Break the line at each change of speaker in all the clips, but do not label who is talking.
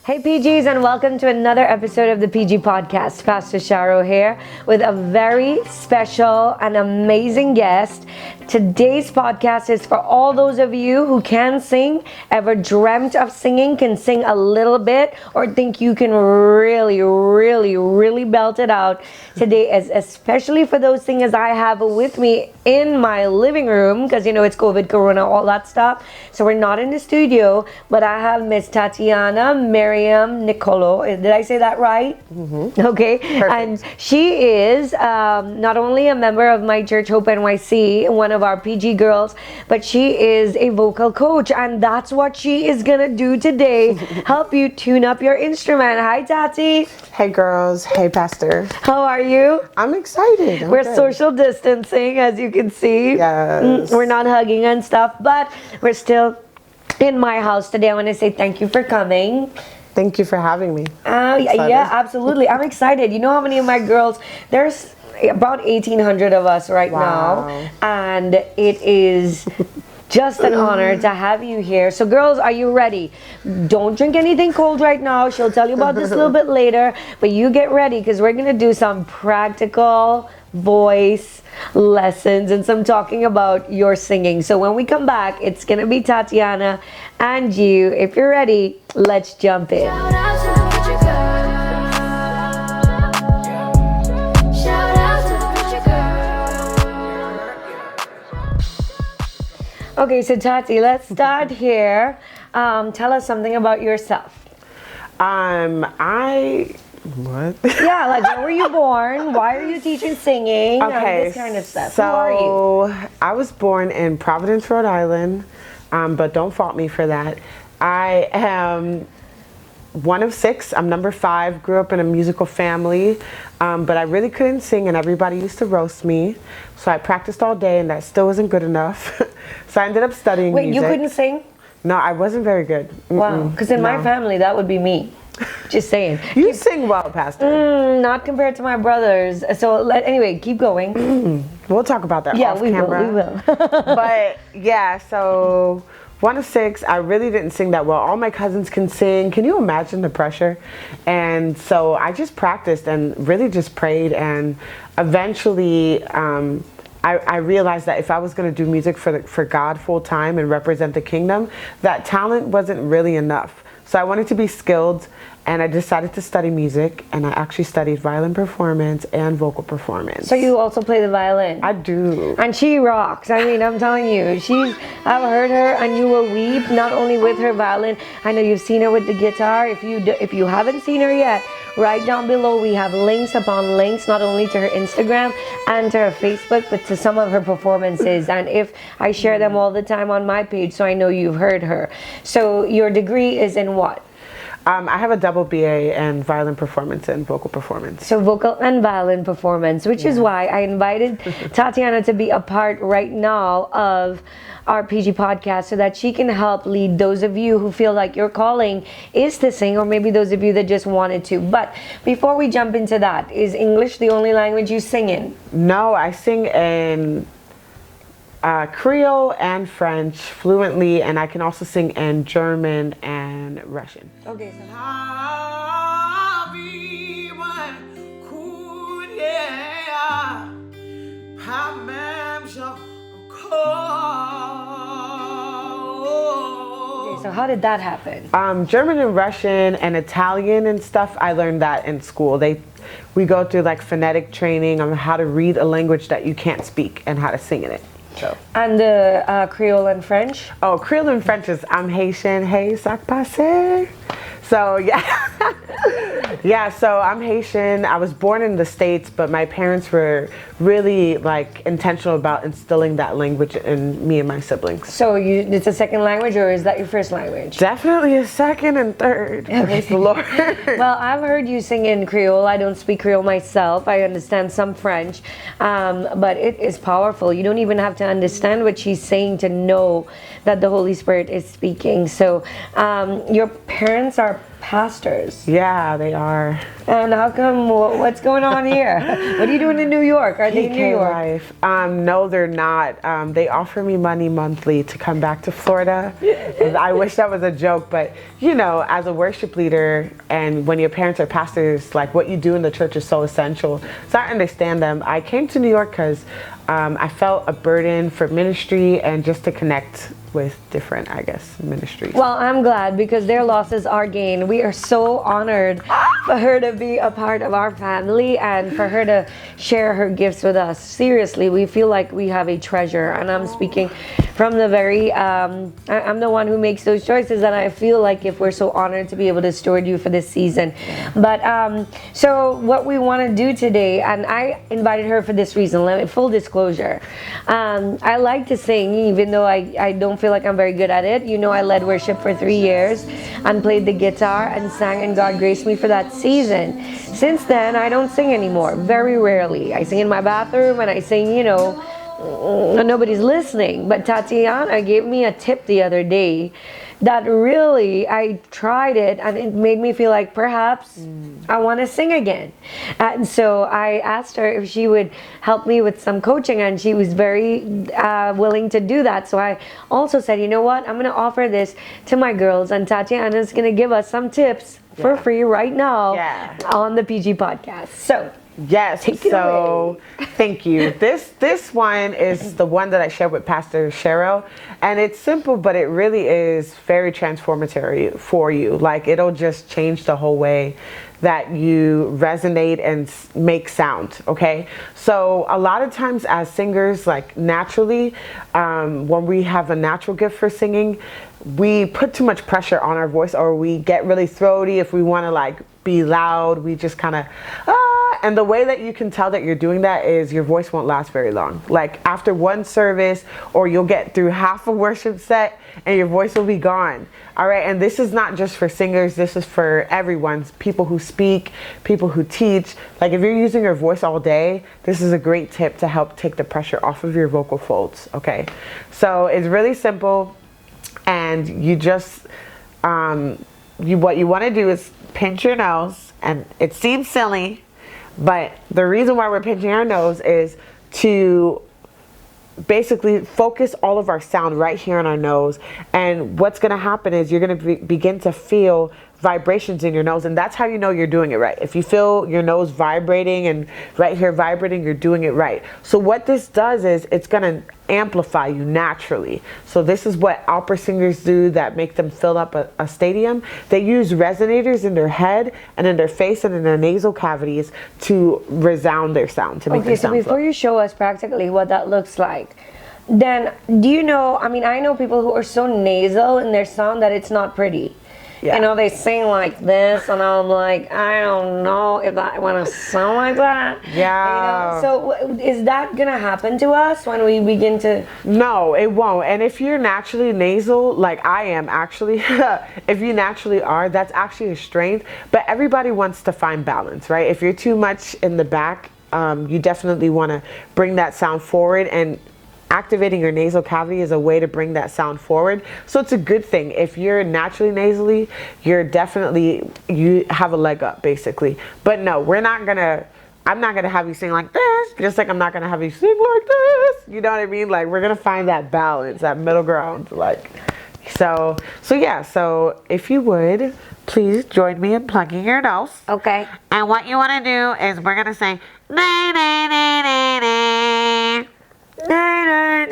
Hey PGs, and welcome to another episode of the PG Podcast. Pastor Sharo here with a very special and amazing guest. Today's podcast is for all those of you who can sing, ever dreamt of singing, can sing a little bit, or think you can really belt it out. Today is especially for those singers I have with me in my living room, because you know it's COVID, Corona, all that stuff. So we're not in the studio, but I have Miss Tatiana-Myriam Nicolo. Did I say that right? Mm-hmm. Okay. Perfect. And she is not only a member of my church, Hope NYC, one of our PG girls, but she is a vocal coach, and that's what she is gonna do today. Help you tune up your instrument. Hi, Tati.
Hey, girls. Hey, Pastor.
How are you?
I'm excited.
We're good. Social distancing, as you can see.
Yes.
We're not hugging and stuff, but we're still in my house today. I want to say thank you for coming.
Thank you for having me.
Yeah, absolutely. I'm excited. You know how many of my girls, there's about 1,800 of us right now, and it is just an honor to have you here. So girls, are you ready? Don't drink anything cold right now. She'll tell you about this a little bit later, but you get ready, because we're going to do some practical voice lessons and some talking about your singing. So when we come back, it's going to be Tatiana and you. If you're ready, let's jump in. Okay, so Tati, let's start here. Tell us something about yourself.
What?
Yeah, like where were you born? Why are you teaching singing?
Okay,
This kind of stuff.
So
who are you?
I was born in Providence, Rhode Island, but don't fault me for that. I am one of 6. I'm number 5. Grew up in a musical family, but I really couldn't sing, and everybody used to roast me. So I practiced all day, and that still wasn't good enough. So I ended up studying music.
Wait, you couldn't sing?
No, I wasn't very good.
Wow, because in my family, that would be me. Just saying.
You sing well, Pastor.
Not compared to my brothers. So anyway, keep going.
We'll talk about that off camera.
We will.
But yeah, so one of 6, I really didn't sing that well. All my cousins can sing. Can you imagine the pressure? And so I just practiced and really just prayed, and eventually I realized that if I was going to do music for God full time and represent the kingdom, that talent wasn't really enough. So I wanted to be skilled, and I decided to study music, and I actually studied violin performance and vocal performance.
So you also play the violin?
I do.
And she rocks. I mean, I'm telling you, I've heard her, and you will weep, not only with her violin. I know you've seen her with the guitar. If you haven't seen her yet, right down below we have links upon links, not only to her Instagram and to her Facebook, but to some of her performances. And if I share them all the time on my page, so I know you've heard her. So your degree is in what?
I have a double BA in violin performance and vocal performance.
So vocal and violin performance, which is why I invited Tatiana to be a part right now of our PG podcast, so that she can help lead those of you who feel like your calling is to sing, or maybe those of you that just wanted to. But before we jump into that, is English the only language you sing in?
No, I sing in Creole and French fluently, and I can also sing in German and Russian.
Okay, so so how did that happen?
German and Russian and Italian and stuff, I learned that in school. We go through like phonetic training on how to read a language that you can't speak and how to sing in it. So.
And the Creole and French?
Oh, Creole and French is I'm Haitian, hey, sac passe. So yeah, yeah. So I'm Haitian. I was born in the States, but my parents were really like intentional about instilling that language in me and my siblings.
So it's a second language, or is that your first language?
Definitely a second and third. Okay. Praise the Lord.
Well, I've heard you sing in Creole. I don't speak Creole myself. I understand some French, but it is powerful. You don't even have to understand what she's saying to know that the Holy Spirit is speaking. So your parents are pastors.
Yeah, they are.
And how come, what's going on here? What are you doing in New York? Are they in New
PK
York?
Life. No, they're not. They offer me money monthly to come back to Florida. And I wish that was a joke, but you know, as a worship leader and when your parents are pastors, like what you do in the church is so essential. So I understand them. I came to New York because I felt a burden for ministry and just to connect with different, I guess, ministries.
Well, I'm glad because their losses are gain. We are so honored for her to be a part of our family and for her to share her gifts with us. Seriously, we feel like we have a treasure, and I'm speaking from the very, I'm the one who makes those choices, and I feel like if we're so honored to be able to steward you for this season. But so what we want to do today, and I invited her for this reason, full disclosure. I like to sing, even though I don't feel like I'm very good at it. You know, I led worship for 3 years and played the guitar and sang, and God graced me for that season. Since then, I don't sing anymore, very rarely. I sing in my bathroom and I sing, you know, nobody's listening. But Tatiana gave me a tip the other day that really, I tried it and it made me feel like perhaps I want to sing again. And so I asked her if she would help me with some coaching, and she was very willing to do that. So I also said, you know what, I'm going to offer this to my girls, and Tatiana's going to give us some tips for free right now on the PG podcast. So
yes, so thank you. This one is the one that I shared with Pastor Cheryl, and it's simple, but it really is very transformative for you. Like, it'll just change the whole way that you resonate and make sound. Okay, so a lot of times as singers, like naturally, when we have a natural gift for singing, we put too much pressure on our voice, or we get really throaty. If we want to like be loud, we just kind of and the way that you can tell that you're doing that is your voice won't last very long. Like after one service, or you'll get through half a worship set and your voice will be gone. All right, and this is not just for singers, this is for everyone. People who speak, people who teach. Like if you're using your voice all day, this is a great tip to help take the pressure off of your vocal folds. Okay, so it's really simple, and you just what you want to do is pinch your nose, and it seems silly, but the reason why we're pinching our nose is to basically focus all of our sound right here on our nose. And what's going to happen is you're going to begin to feel vibrations in your nose, and that's how you know you're doing it right. If you feel your nose vibrating and right here vibrating, you're doing it right. So what this does is it's going to amplify you naturally. So this is what opera singers do that make them fill up a stadium. They use resonators in their head and in their face and in their nasal cavities to resound their sound, to make their sound.
Okay, so before you show us practically what that looks like, then do you know, I mean, I know people who are so nasal in their sound that it's not pretty. Yeah. You know, they sing like this, and I'm like, I don't know if I want to sound like that.
Yeah.
You know? So is that going to happen to us when we begin to?
No, it won't. And if you're naturally nasal, like I am actually, if you naturally are, that's actually a strength. But everybody wants to find balance, right? If you're too much in the back, you definitely want to bring that sound forward, and activating your nasal cavity is a way to bring that sound forward. So it's a good thing. If you're naturally nasally, you have a leg up basically. But no, I'm not gonna have you sing like this, just like I'm not gonna have you sing like this. You know what I mean? Like we're gonna find that balance, that middle ground. Like so yeah, so if you would please join me in plugging your nose.
Okay.
And what you wanna do is we're gonna say nay nay nay nay nay. Yeah,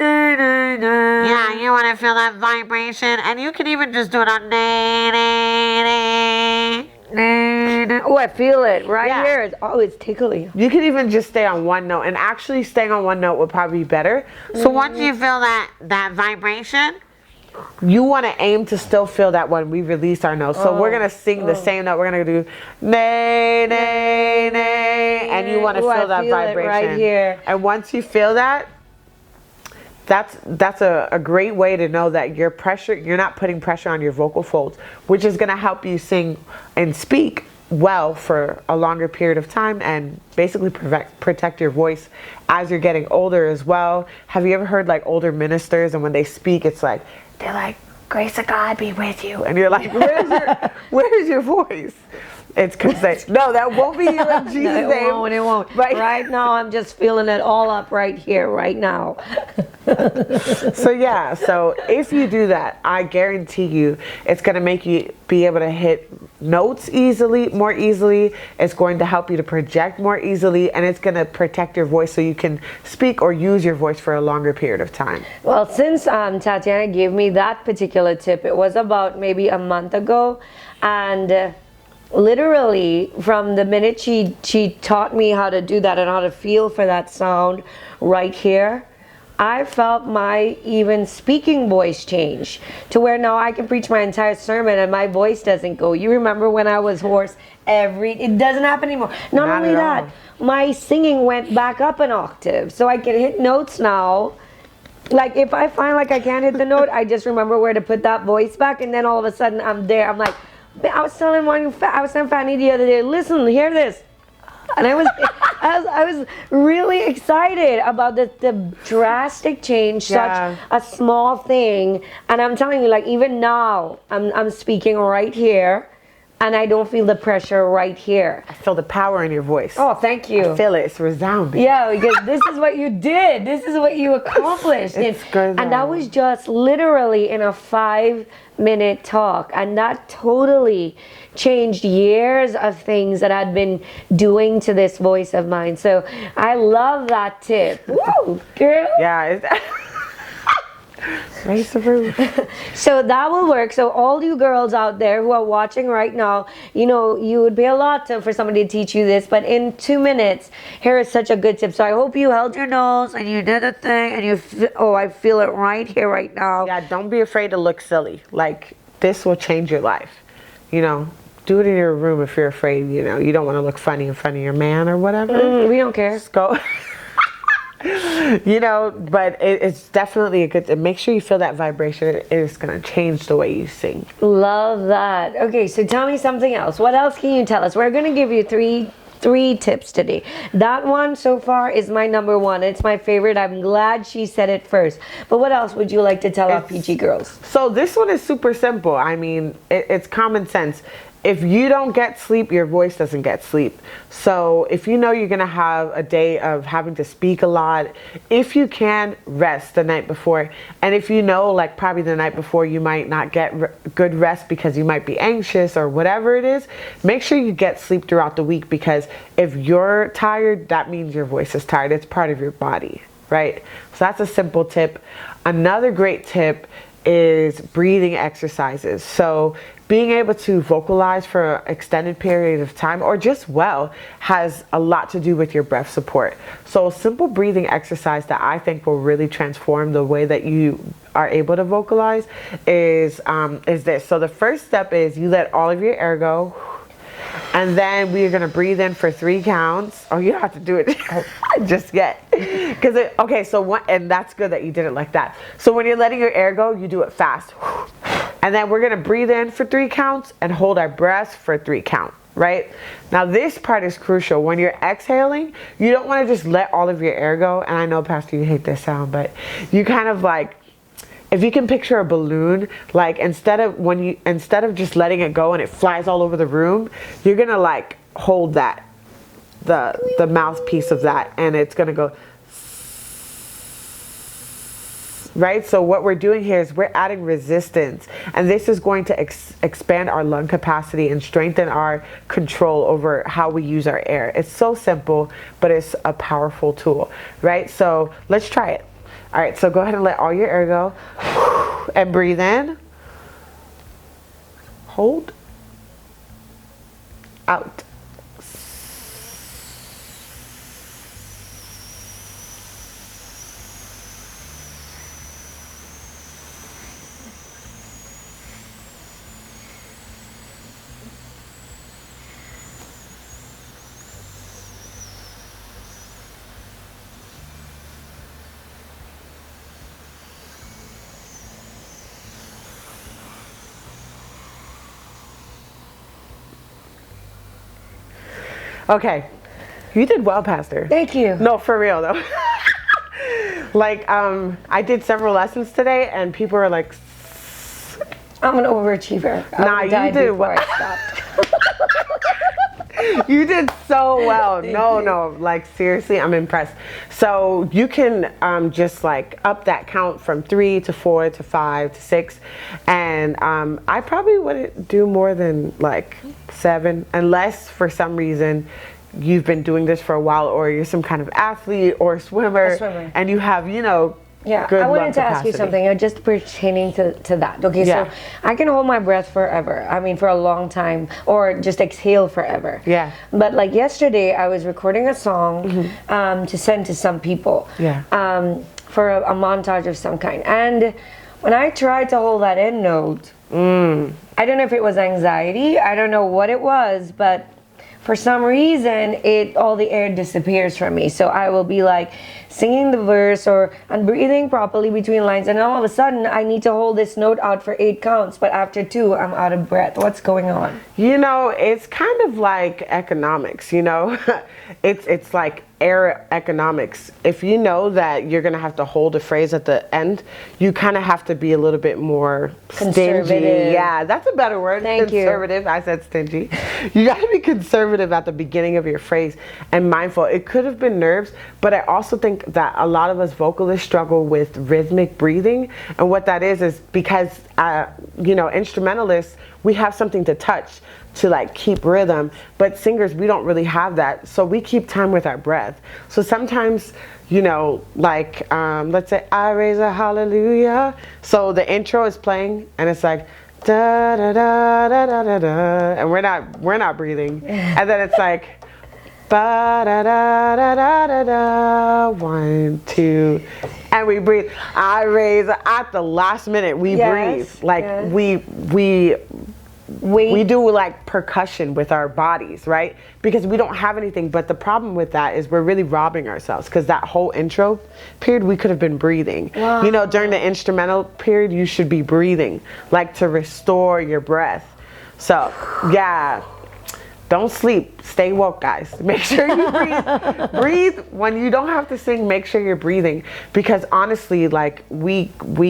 you want to feel that vibration, and you can even just do it on nay, nay, nay.
Oh, I feel it right here. It's tickling.
You can even just stay on one note, and actually staying on one note would probably be better. So once you feel that vibration, you want to aim to still feel that when we release our nose. So we're going to sing the same note. We're going to do nay, nay, nay, and you want to feel that vibration.
Right here.
And once you feel that, that's a great way to know that you're not putting pressure on your vocal folds, which is going to help you sing and speak well for a longer period of time, and basically protect your voice as you're getting older as well. Have you ever heard like older ministers, and when they speak, it's like they're like grace of God be with you. And you're like, where's your voice? It's because no, that won't be you in Jesus'
No,
name.
it won't. Right now, I'm just feeling it all up right here, right now.
So yeah, so if you do that, I guarantee you it's going to make you be able to hit notes more easily. It's going to help you to project more easily, and it's going to protect your voice so you can speak or use your voice for a longer period of time.
Well, since Tatiana gave me that particular tip, it was about maybe a month ago, and literally from the minute she taught me how to do that and how to feel for that sound right here, I felt my even speaking voice change to where now I can preach my entire sermon and my voice doesn't go. You remember when I was hoarse? It doesn't happen anymore. Not only that, my singing went back up an octave, so I can hit notes now. Like if I find like I can't hit the note, I just remember where to put that voice back, and then all of a sudden I'm there. I'm like, I was telling Fanny the other day, listen, hear this. And I was really excited about the drastic change, such a small thing. And I'm telling you, like even now, I'm speaking right here, and I don't feel the pressure right here.
I feel the power in your voice.
Oh, thank you.
I feel it. It's resounding.
Yeah, because this is what you did. This is what you accomplished.
It's good.
And that was just literally in a 5-minute talk. And that totally changed years of things that I'd been doing to this voice of mine. So I love that tip. Woo, girl.
Yeah. Raise the roof.
So that will work. So all you girls out there who are watching right now, you know, you would be a lot for somebody to teach you this, but in 2 minutes, here is such a good tip. So I hope you held your nose and you did a thing and I feel it right here, right now.
Yeah, don't be afraid to look silly. Like, this will change your life. You know, do it in your room if you're afraid, you know, you don't want to look funny in front of your man or whatever.
We don't care.
Just go. You know, but it's definitely a good, make sure you feel that vibration. It is going to change the way you sing.
Love that. Okay, so tell me something else. What else can you tell us? We're going to give you three tips today. That one so far is my number one. It's my favorite. I'm glad she said it first. But what else would you like to tell our PG girls?
So this one is super simple. I mean, it's common sense. If you don't get sleep, your voice doesn't get sleep. So if you know you're going to have a day of having to speak a lot, if you can, rest the night before. And if you know, like probably the night before, you might not get good rest because you might be anxious or whatever it is, make sure you get sleep throughout the week, because if you're tired, that means your voice is tired. It's part of your body, right? So that's a simple tip. Another great tip is breathing exercises. So being able to vocalize for an extended period of time, or just has a lot to do with your breath support. So a simple breathing exercise that I think will really transform the way that you are able to vocalize is this. So the first step is you let all of your air go, and then we're gonna breathe in for 3 counts. Oh, you don't have to do it just yet. And that's good that you did it like that. So when you're letting your air go, you do it fast. And then we're gonna breathe in for 3 counts and hold our breath for 3 counts, right? Now this part is crucial. When you're exhaling, you don't wanna just let all of your air go. And I know, Pastor, you hate this sound, but you kind of like, if you can picture a balloon, like instead of just letting it go and it flies all over the room, you're gonna like hold that, the mouthpiece of that, and it's gonna go, right? So what we're doing here is we're adding resistance, and this is going to expand our lung capacity and strengthen our control over how we use our air. It's so simple, but it's a powerful tool, right? So let's try it. All right, so go ahead and let all your air go and breathe in, hold, out. Okay, you did well, Pastor.
Thank you.
No, for real though. Like, I did several lessons today, and people are like,
I'm an overachiever.
Nah, you did well. You did so well. No, like seriously, I'm impressed. So you can just like up that count from 3 to 4 to 5 to 6, and I probably wouldn't do more than like 7, unless for some reason you've been doing this for a while, or you're some kind of athlete or swimmer, and you have, you know,
yeah,
good
I wanted
lung
to ask you
capacity.
something just pertaining to that. Okay,
Yeah.
so I can hold my breath forever. I mean, for a long time, or just exhale forever.
Yeah.
But like yesterday, I was recording a song to send to some people.
Yeah.
For a montage of some kind. And when I tried to hold that end note, I don't know if it was anxiety. I don't know what it was, but for some reason, all the air disappears from me. So I will be like singing the verse and breathing properly between lines, and all of a sudden I need to hold this note out for 8 counts, but after 2 I'm out of breath. What's going on?
You know, it's kind of like economics, you know. It's like air economics. If you know that you're gonna have to hold a phrase at the end, you kind of have to be a little bit more
Conservative.
stingy. Yeah, that's a better word.
Thank you.
Conservative. I said stingy. You got to be conservative at the beginning of your phrase and mindful. It could have been nerves, but I also think that a lot of us vocalists struggle with rhythmic breathing, and what that is because you know, instrumentalists, we have something to touch to like keep rhythm, but singers, we don't really have that, so we keep time with our breath. So sometimes, you know, like let's say I raise a hallelujah, so the intro is playing and it's like da da da da da da da, and we're not breathing, and then it's like ba da da da da da da, 1 2, and we breathe. I raise at the last minute. We breathe like we do like percussion with our bodies, right? Because we don't have anything. But the problem with that is we're really robbing ourselves, because that whole intro period we could have been breathing.
Wow.
You know, during the instrumental period you should be breathing, like to restore your breath. So yeah, don't sleep, stay woke, guys. Make sure you breathe. Breathe when you don't have to sing. Make sure you're breathing, because honestly, like we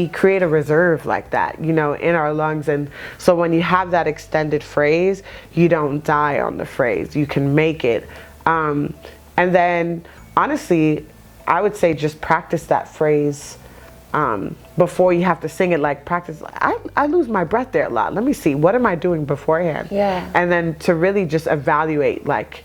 create a reserve like that, you know, in our lungs, and so when you have that extended phrase, you don't die on the phrase. You can make it, and then honestly, I would say just practice that phrase before you have to sing it. Like practice. I lose my breath there a lot. Let me see, what am I doing beforehand?
Yeah.
And then to really just evaluate, like,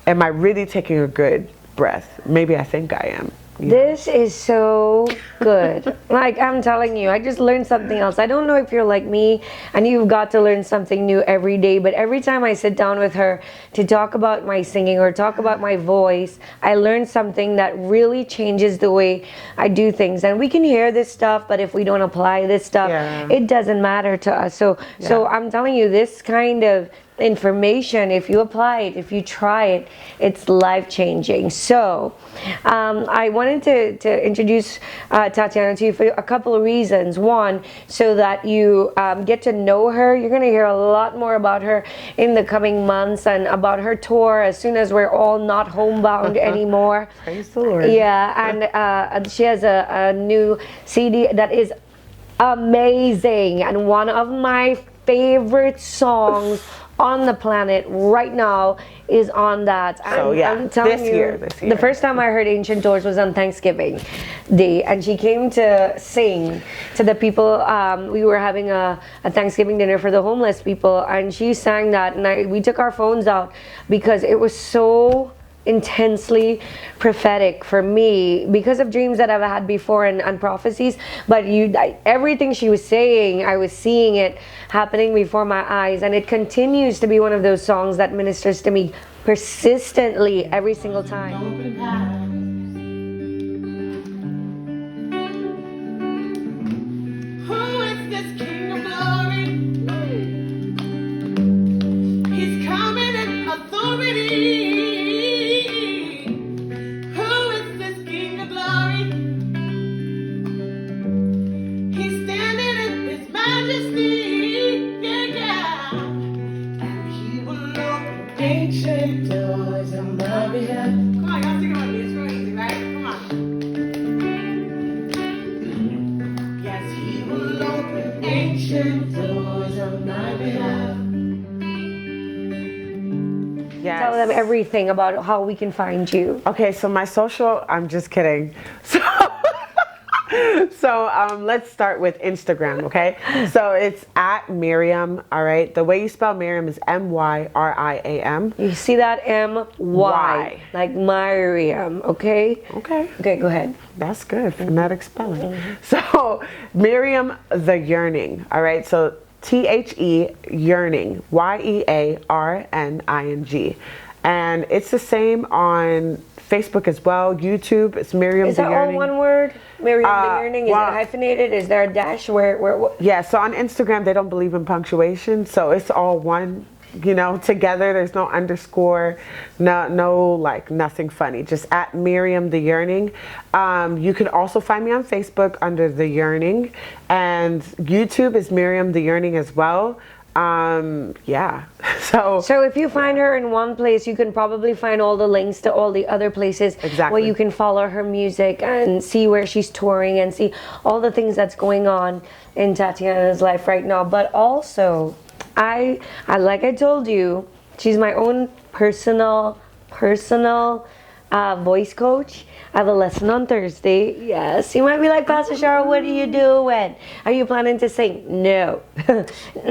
am I really taking a good breath? Maybe I think I am.
This is so good. Like, I'm telling you, I just learned something else. I don't know if you're like me and you've got to learn something new every day, but every time I sit down with her to talk about my singing or talk about my voice, I learn something that really changes the way I do things. And we can hear this stuff, but if we don't apply this stuff, it doesn't matter to us. So I'm telling you, this kind of information, if you apply it, if you try it, it's life-changing. So I wanted to introduce Tatiana to you for a couple of reasons. One, so that you get to know her. You're going to hear a lot more about her in the coming months, and about her tour as soon as we're all not homebound anymore.
Praise the Lord.
Yeah, and she has a new CD that is amazing, and one of my favorite songs on the planet right now is on that.
So yeah,
I'm telling
this
you,
year.
The first time I heard Ancient Doors was on Thanksgiving Day, and she came to sing to the people. We were having a Thanksgiving dinner for the homeless people, and she sang that, and we took our phones out because it was so intensely prophetic for me because of dreams that I've had before and prophecies. But everything she was saying, I was seeing it happening before my eyes, and it continues to be one of those songs that ministers to me persistently every single time.
Who is this King of Glory? He's coming in authority. Who is this King of Glory? He's standing in His majesty. Yeah. And He will open ancient doors and love you. Come on, y'all sing about me. It's real easy, right? Come on. Yes, He will open ancient doors.
Yes.
Tell them everything about how we can find you.
Okay, so my social, I'm just kidding. So let's start with Instagram, okay? So it's at Myriam, all right? The way you spell Myriam is M-Y-R-I-A-M.
You see that M-Y,
Y.
like Myriam, okay?
Okay.
Okay, go ahead.
That's good, phonetic spelling. So Myriam the Yearning, all right? So T-H-E Yearning, Y-E-A-R-N-I-N-G. And it's the same on Facebook as well. YouTube, it's Myriam
Is
the
that all
Yearning.
one word? Myriam the Yearning? Is
well-
it hyphenated? Is there a dash? Where?
Yeah, so on Instagram, they don't believe in punctuation. So it's all one, you know, together. There's no underscore, no like nothing funny. Just at Myriam the Yearning. You can also find me on Facebook under The Yearning. And YouTube is Myriam the Yearning as well. Yeah.
So if you find her in one place, you can probably find all the links to all the other places
Exactly.
where you can follow her music and see where she's touring and see all the things that's going on in Tatiana's life right now. But also, I like I told you, she's my own personal voice coach. I have a lesson on Thursday. Yes, you might be like, Pastor Cheryl, what are you doing? Are you planning to sing? No,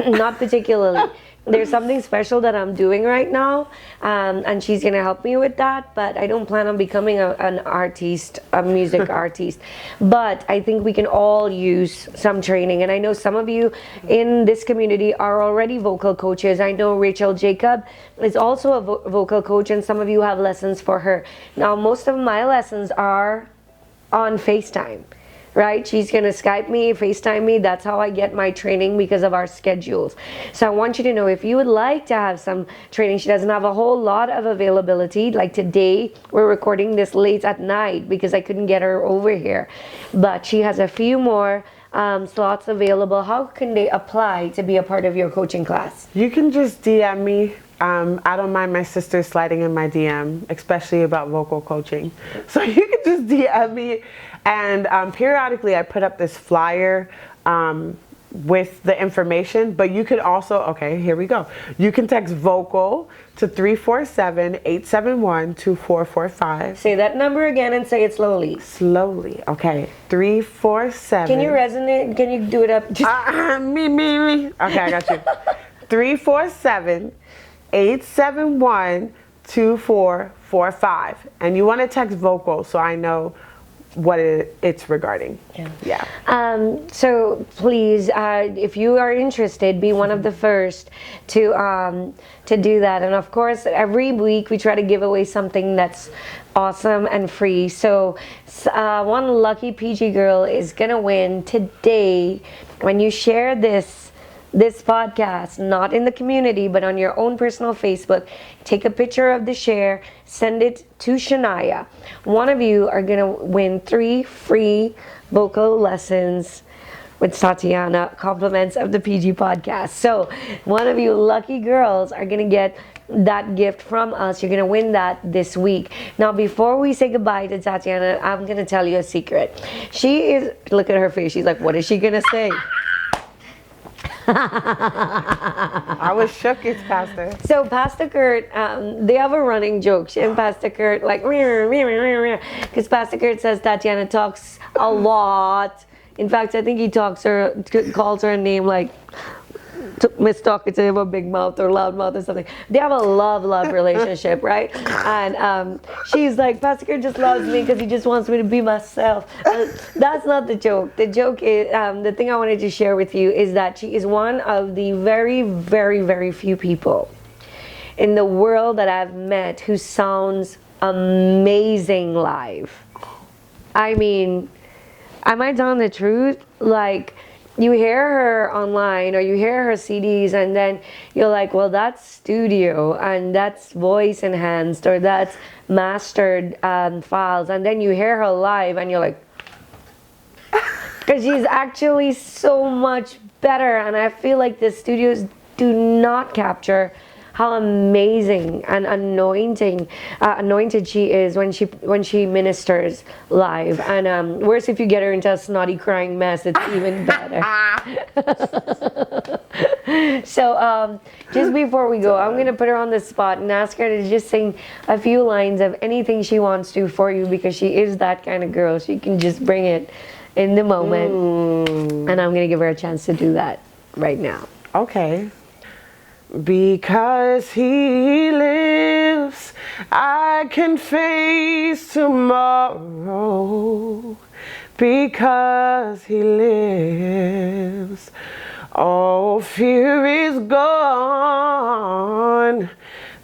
not particularly. There's something special that I'm doing right now, and she's gonna help me with that, but I don't plan on becoming an artist, a music artist. But I think we can all use some training, and I know some of you in this community are already vocal coaches. I know Rachel Jacob is also a vocal coach, and some of you have lessons for her. Now, most of my lessons are on FaceTime. Right? She's gonna Skype me, FaceTime me. That's how I get my training because of our schedules. So I want you to know, if you would like to have some training, she doesn't have a whole lot of availability. Like today, we're recording this late at night because I couldn't get her over here. But she has a few more slots available. How can they apply to be a part of your coaching class?
You can just DM me. I don't mind my sister sliding in my DM, especially about vocal coaching. So you can just DM me, and periodically I put up this flyer with the information, but you could also, okay, here we go. You can text vocal to 347-871-2445.
Say that number again and say it slowly.
Slowly, okay. 347.
Can you resonate? Can you do it up? Just
Me. Okay, I got you. 347-871-2445. And you want to text vocal so I know what it's regarding. Yeah.
So please, if you are interested, be one of the first to do that. And of course, every week we try to give away something that's awesome and free. So one lucky PG girl is gonna win today when you share this podcast, not in the community, but on your own personal Facebook. Take a picture of the share, send it to Shania. One of you are gonna win 3 free vocal lessons with Tatiana, compliments of the PG podcast. So one of you lucky girls are gonna get that gift from us. You're gonna win that this week. Now, before we say goodbye to Tatiana, I'm gonna tell you a secret. She is, look at her face, she's like, what is she gonna say?
I was shook, it's Pastor.
So Pastor Kurt, they have a running joke. She and Pastor Kurt, like, because Pastor Kurt says Tatiana talks a lot. In fact, I think he calls her a name like Miss Talkative or Big Mouth or Loud Mouth or something. They have a love relationship, right? And she's like, Pastor Kurt just loves me because he just wants me to be myself. That's not the joke. The joke is, the thing I wanted to share with you is that she is one of the very, very, very few people in the world that I've met who sounds amazing live. I mean, am I telling the truth? Like, you hear her online or you hear her CDs and then you're like, well, that's studio and that's voice enhanced or that's mastered files. And then you hear her live and you're like, because she's actually so much better. And I feel like the studios do not capture how amazing and anointed she is when she ministers live. And worse if you get her into a snotty crying mess, it's even better. So, just before we go, I'm going to put her on the spot and ask her to just sing a few lines of anything she wants to for you, because she is that kind of girl. She can just bring it in the moment. And I'm going to give her a chance to do that right now.
Okay. Because he lives, I can face tomorrow. Because he lives, all fear is gone.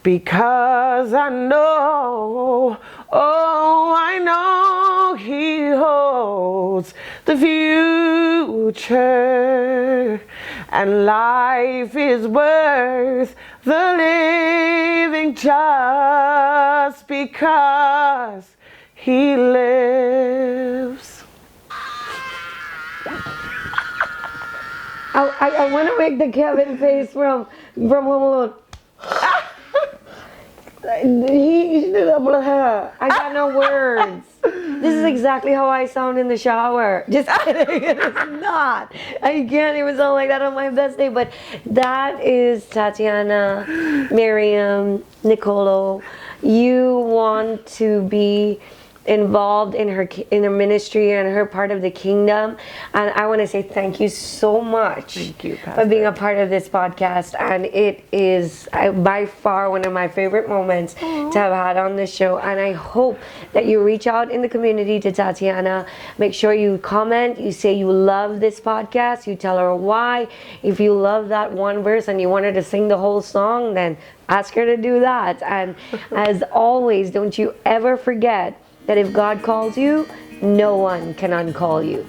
Because I know, oh, I know he holds the future. And life is worth the living just because he lives.
I want to make the Kevin face from Home Alone. I got no words. This is exactly how I sound in the shower. Just kidding. It's not. I can't even sound like that on my best day. But that is Tatiana-Myriam Nicolo. You want to be involved in her ministry and her part of the kingdom, and I want to say thank you so much.
Thank you,
for being a part of this podcast, and it is by far one of my favorite moments to have had on this show. And I hope that you reach out in the community to Tatiana. Make sure you comment, you say you love this podcast, you tell her why. If you love that one verse and you want her to sing the whole song, then ask her to do that. And as always, don't you ever forget that if God calls you, no one can uncall you.